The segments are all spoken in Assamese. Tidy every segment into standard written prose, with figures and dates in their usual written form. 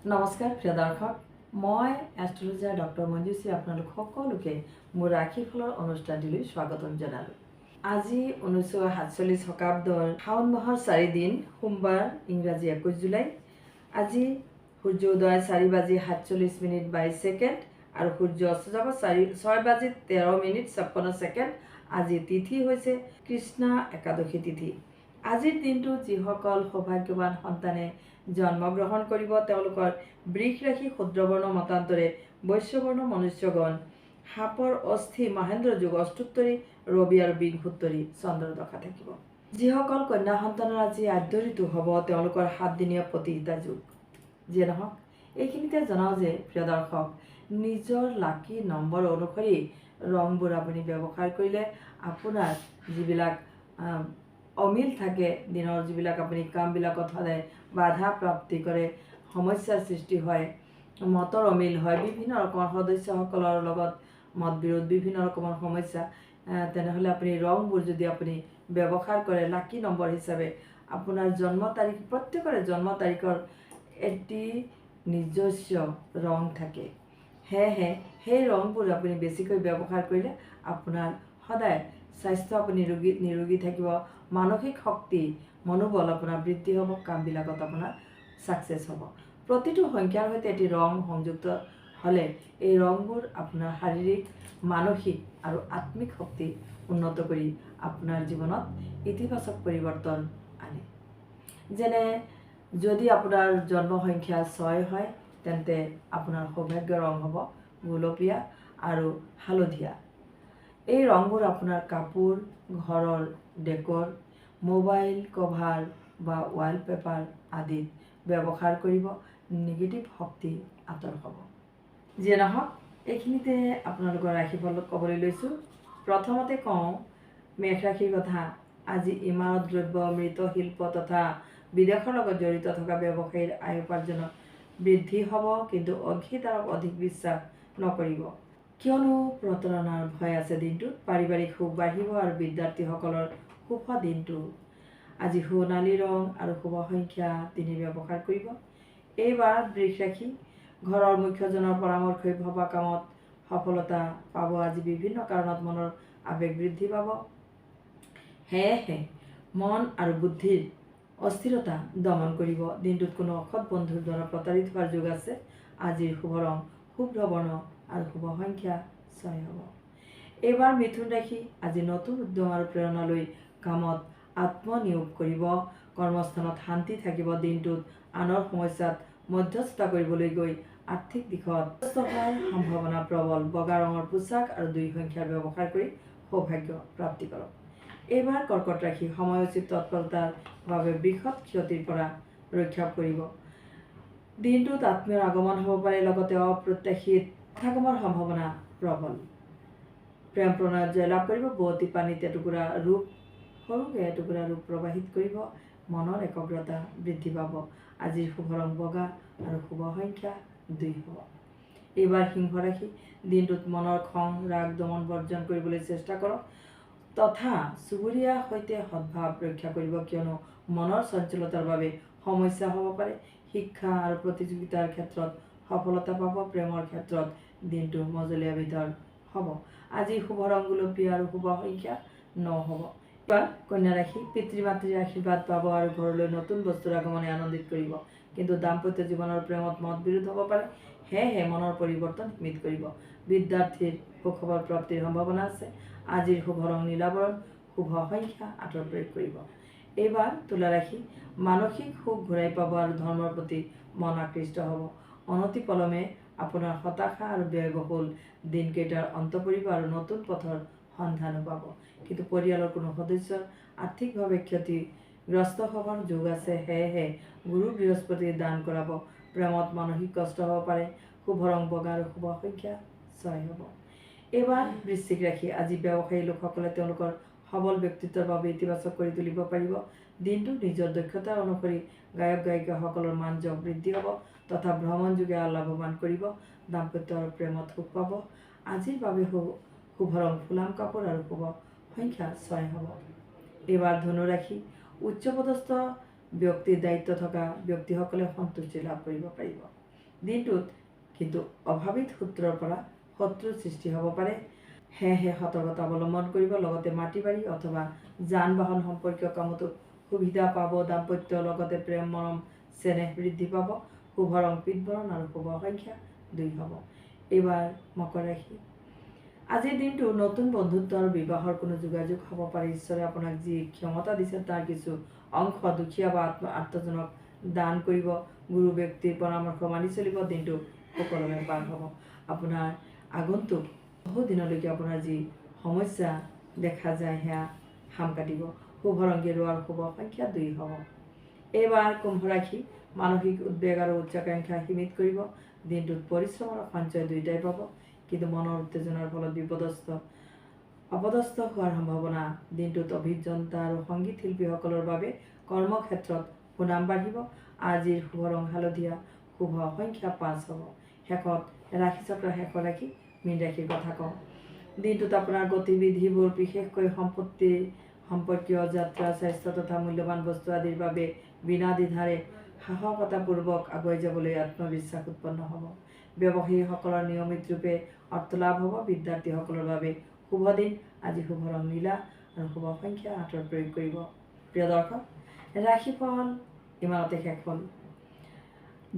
নমস্কাৰ প্ৰিয় দৰ্শক, মই এষ্ট্ৰলজাৰ ডক্টৰ মঞ্জুশ্ৰী আপোনালোক সকলোকে মোৰ ৰাশিফলৰ অনুষ্ঠানটিলৈ স্বাগতম জনালোঁ। আজি 1947 শকাব্দৰ শাওণ মাহৰ 4 দিন সোমবাৰ, ইংৰাজী 21 জুলাই। আজি সূৰ্য উদয় 4:47:22 আৰু সূৰ্য অস্ত যাব 6:13:53। আজি তিথি হৈছে কৃষ্ণা একাদশী তিথি। আজিৰ দিনটো যিসকল সৌভাগ্যৱান সন্তানে জন্মগ্ৰহণ কৰিব তেওঁলোকৰ বৃষ ৰাশি শুদ্ৰবৰ্ণ মতান্তৰে বৈশ্যবৰ্ণ মনুষ্যগণ সাপৰ অস্থি মহেন্দ্ৰ যোগ অষ্টোত্তৰী ৰবি আৰু বিংশোত্তৰী চন্দ্ৰৰ দশা থাকিব। যিসকল কন্যা সন্তানৰ আজি আদ্য ঋতু হ'ব তেওঁলোকৰ 7 দিনীয়া প্ৰতিহিতা যোগ। যিয়ে নহওক, এইখিনিতে জনাওঁ যে প্ৰিয় দৰ্শক, নিজৰ লাকি নম্বৰ অনুসৰি ৰংবোৰ আপুনি ব্যৱহাৰ কৰিলে আপোনাৰ যিবিলাক অমিল থাকে, দিনৰ যিবিলাক আপুনি কামবিলাকত সদায় বাধা প্ৰাপ্তি কৰে, সমস্যাৰ সৃষ্টি হয়, মতৰ অমিল হয়, বিভিন্ন ৰকমৰ সদস্যসকলৰ লগত মতবিৰোধ, বিভিন্ন ৰকমৰ সমস্যা, তেনেহ'লে আপুনি ৰংবোৰ যদি আপুনি ব্যৱহাৰ কৰে লাকি নম্বৰ হিচাপে, আপোনাৰ জন্ম তাৰিখ, প্ৰত্যেকৰে জন্ম তাৰিখৰ এটি নিজস্ব ৰং থাকে। সেয়েহে সেই ৰংবোৰ আপুনি বেছিকৈ ব্যৱহাৰ কৰিলে আপোনাৰ সদায় স্বাস্থ্য আপুনি নিৰোগী থাকিব, মানসিক শক্তি মনোবল আপোনাৰ বৃদ্ধি হ'ব, কামবিলাকত আপোনাৰ ছাকচেছ হ'ব। প্ৰতিটো সংখ্যাৰ সৈতে এটি ৰং সংযুক্ত হ'লে এই ৰংবোৰ আপোনাৰ শাৰীৰিক, মানসিক আৰু আত্মিক শক্তি উন্নত কৰি আপোনাৰ জীৱনত ইতিবাচক পৰিৱৰ্তন আনে। যেনে যদি আপোনাৰ জন্ম সংখ্যা 6 হয় তেন্তে আপোনাৰ সৌভাগ্য ৰং হ'ব গোলপীয়া আৰু হালধীয়া। এই ৰংবোৰ আপোনাৰ কাপোৰ, ঘৰৰ ডেকৰ, মোবাইল কভাৰ বা ৱালপেপাৰ আদিত ব্যৱহাৰ কৰিব, নিগেটিভ শক্তি আঁতৰ হ'ব। যিয়ে নহওক, এইখিনিতে আপোনালোকৰ ৰাশিফল ক'বলৈ লৈছোঁ। প্ৰথমতে কওঁ মেষ ৰাশিৰ কথা। আজি ইমাৰত দ্ৰব্য, মৃৎশিল্প তথা বিদেশৰ লগত জড়িত থকা ব্যৱসায়ীৰ আয় উপাৰ্জনত বৃদ্ধি হ'ব, কিন্তু অংশীদাৰক অধিক বিশ্বাস নকৰিব, কিয়নো প্ৰতাৰণাৰ ভয় আছে দিনটোত। পাৰিবাৰিক সুখ বাঢ়িব আৰু বিদ্যাৰ্থীসকলৰ শুভ দিনটো। আজি সোণালী ৰং আৰু শুভ সংখ্যা 3 ব্যৱহাৰ কৰিব। এইবাৰ বৃষ ৰাশি, ঘৰৰ মুখ্যজনৰ পৰামৰ্শই ভবা কামত সফলতা পাব। আজি বিভিন্ন কাৰণত মনৰ আৱেগ বৃদ্ধি পাব, সেয়েহে মন আৰু বুদ্ধিৰ অস্থিৰতা দমন কৰিব। দিনটোত কোনো অসৎ বন্ধুৰ দ্বাৰা প্ৰতাৰিত হোৱাৰ যোগ আছে। আজিৰ শুভ ৰং শুভ্ৰ বৰ্ণ আৰু শুভ সংখ্যা 6 হ'ব। এইবাৰ মিথুন ৰাশি, আজি নতুন উদ্যম আৰু প্ৰেৰণা লৈ কামত আত্মনিয়োগ কৰিব। কৰ্মস্থানত শান্তি থাকিব। দিনটোত আনৰ সমস্যাত মধ্যস্থতা কৰিবলৈ গৈ আৰ্থিক দিশত হোৱাৰ সম্ভাৱনা প্ৰবল। বগা ৰঙৰ পোচাক আৰু 2 সংখ্যাৰ ব্যৱহাৰ কৰি সৌভাগ্য প্ৰাপ্তি কৰক। এইবাৰ কৰ্কট ৰাশি, সময়োচিত তৎপৰতাৰ বাবে বৃহৎ ক্ষতিৰ পৰা ৰক্ষা কৰিব। দিনটোত আত্মীয়ৰ আগমন হ'ব পাৰে, লগতে অপ্ৰত্যাশিত সমাগমৰ সম্ভাৱনা প্ৰবল। প্ৰেম প্ৰণয়ত জয়লাভ কৰিব। বোৱতী পানীত সৰুকৈ এটুকুৰা ৰূপ প্ৰবাহিত কৰিব। মনৰ একাগ্ৰতা বৃদ্ধি পাব। আজিৰ শুভ ৰং বগা আৰু শুভ সংখ্যা 2 হ'ব। এইবাৰ সিংহ ৰাশি, দিনটোত মনৰ খং ৰাগ দমন বৰ্জন কৰিবলৈ চেষ্টা কৰক তথা চুবুৰীয়াৰ সৈতে সদ্ভাৱ ৰক্ষা কৰিব, কিয়নো মনৰ চঞ্চলতাৰ বাবে সমস্যা হ'ব পাৰে। শিক্ষা আৰু প্ৰতিযোগিতাৰ ক্ষেত্ৰত সফলতা পাব। প্ৰেমৰ ক্ষেত্ৰত দিনটো মজলীয়া বিধৰ হ'ব। আজি শুভ ৰং গোলপীয়া আৰু শুভ সংখ্যা 9 হ'ব। এইবাৰ কন্যা ৰাশি, পিতৃ মাতৃৰ আশীৰ্বাদ পাব আৰু ঘৰলৈ নতুন বস্তুৰ আগমনে আনন্দিত কৰিব, কিন্তু দাম্পত্য জীৱনৰ প্ৰেমত মতবিৰোধ হ'ব পাৰে, সেয়েহে মনৰ পৰিৱৰ্তন সীমিত কৰিব। বিদ্যাৰ্থীৰ সুখবৰ প্ৰাপ্তিৰ সম্ভাৱনা আছে। আজিৰ শুভ ৰং নীলাবৰণ, শুভ সংখ্যা 8 প্ৰয়োগ কৰিব। এইবাৰ তুলা ৰাশি, মানসিক সুখ ঘূৰাই পাব আৰু ধৰ্মৰ প্ৰতি মন আকৃষ্ট হ'ব। অনতি পলমে আপোনাৰ হতাশা আৰু ব্যয়বহুল দিনকেইটাৰ অন্ত পৰিব আৰু নতুন পথৰ সন্ধানো পাব, কিন্তু পৰিয়ালৰ কোনো সদস্যৰ আৰ্থিকভাৱে ক্ষতিগ্ৰস্ত হ'বৰ যোগ আছে, সেয়েহে গুৰু বৃহস্পতিৰ দান কৰাব। প্ৰেমত মানসিক কষ্ট হ'ব পাৰে। শুভ ৰং বগা আৰু শুভ সংখ্যা 6 হ'ব। এইবাৰ বৃশ্চিক ৰাশি, আজি ব্যৱসায়ী লোকসকলে তেওঁলোকৰ সবল ব্যক্তিত্বৰ বাবে ইতিবাচক কৰি তুলিব পাৰিব। দিনটো নিজৰ দক্ষতা অনুসৰি গায়ক গায়িকাসকলৰ মান যশ বৃদ্ধি হ'ব তথা ভ্ৰমণ যোগে লাভৱান কৰিব। দাম্পত্য আৰু প্ৰেমত সুখ পাব। আজিৰ বাবে শুভ ৰং ফুলাম কাপোৰ আৰু শুভ সংখ্যা 6 হ'ব। এইবাৰ ধনু ৰাশি, উচ্চপদস্থ ব্যক্তিৰ দায়িত্ব থকা ব্যক্তিসকলে সন্তুষ্টি লাভ কৰিব পাৰিব। দিনটোত কিন্তু অভাৱিত সূত্ৰৰ পৰা শত্ৰুৰ সৃষ্টি হ'ব পাৰে। সেয়েহে সতৰ্কতা অৱলম্বন কৰিব। লগতে মাটি বাৰী অথবা যান বাহন সম্পৰ্কীয় কামতো সুবিধা পাব। দাম্পত্যৰ লগতে প্ৰেম মৰম চেনেহ বৃদ্ধি পাব। শুভ ৰং পীতবৰণ আৰু শুভ সংখ্যা 2 হ'ব। এইবাৰ মকৰ ৰাশি। আজিৰ দিনটো নতুন বন্ধুত্ব আৰু বিবাহৰ কোনো যোগাযোগ হ'ব পাৰে। ঈশ্বৰে আপোনাক যি ক্ষমতা দিছে তাৰ কিছু অংশ দুখীয়া বা আত্মজনক দান কৰিব। গুৰু ব্যক্তিৰ পৰামৰ্শ মানি চলিব। দিনটো সুকলমে পাৰ হ'ব। আপোনাৰ আগন্তুক বহুদিনলৈকে আপোনাৰ যি সমস্যা দেখা যায় সেয়া হাম কাটিব। শুভ ৰং গেৰুৱা আৰু শুভ সংখ্যা 2 হ'ব। এইবাৰ কুম্ভ ৰাশি। মানসিক উদ্বেগ আৰু উচ্চাকাংক্ষা সীমিত কৰিব। দিনটোত পৰিশ্ৰম আৰু সঞ্চয় দুয়োটাই পাব, কিন্তু মনৰ উত্তেজনাৰ ফলত অপদস্থ হোৱাৰ সম্ভাৱনা। দিনটোত অভিযন্তা আৰু সংগীত শিল্পীসকলৰ বাবে কৰ্মক্ষেত্ৰত সুনাম বাঢ়িব। আজিৰ শুভ ৰং হালধীয়া, শুভ সংখ্যা 5 হ'ব। শেষত ৰাশিচক্ৰৰ শেষৰ ৰাশি মীন ৰাশিৰ কথা কওঁ। দিনটোত আপোনাৰ গতিবিধিবোৰ বিশেষকৈ সম্পত্তি সম্পৰ্কীয় যাত্ৰা, স্বাস্থ্য তথা মূল্যৱান বস্তু আদিৰ বাবে বিনা দ্বিধাৰে সাহসতাপূৰ্বক আগুৱাই যাবলৈ আত্মবিশ্বাস উৎপন্ন হ'ব। ব্যৱসায়ীসকলৰ নিয়মিত ৰূপে অৰ্থ লাভ হ'ব। বিদ্যাৰ্থীসকলৰ বাবে শুভ দিন। আজি শুভ ৰং নীলা আৰু শুভ সংখ্যা 8 প্ৰয়োগ কৰিব। প্ৰিয় দৰ্শক, ৰাশিফল ইমানতে শেষ হ'ল।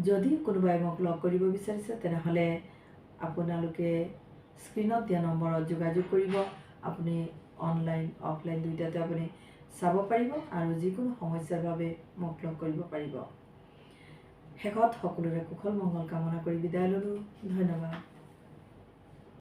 যদি কোনোবাই মোক লগ কৰিব বিচাৰিছে তেনেহ'লে আপোনালোকে স্ক্ৰীণত দিয়া নম্বৰত যোগাযোগ কৰিব। আপুনি অনলাইন অফলাইন দুয়োটাতে আপুনি চাব পাৰিব আৰু যিকোনো সমস্যাৰ বাবে মোক লগ কৰিব পাৰিব। শেষত সকলোৰে কুশল মংগল কামনা কৰি বিদায় ল'লোঁ। ধন্যবাদ।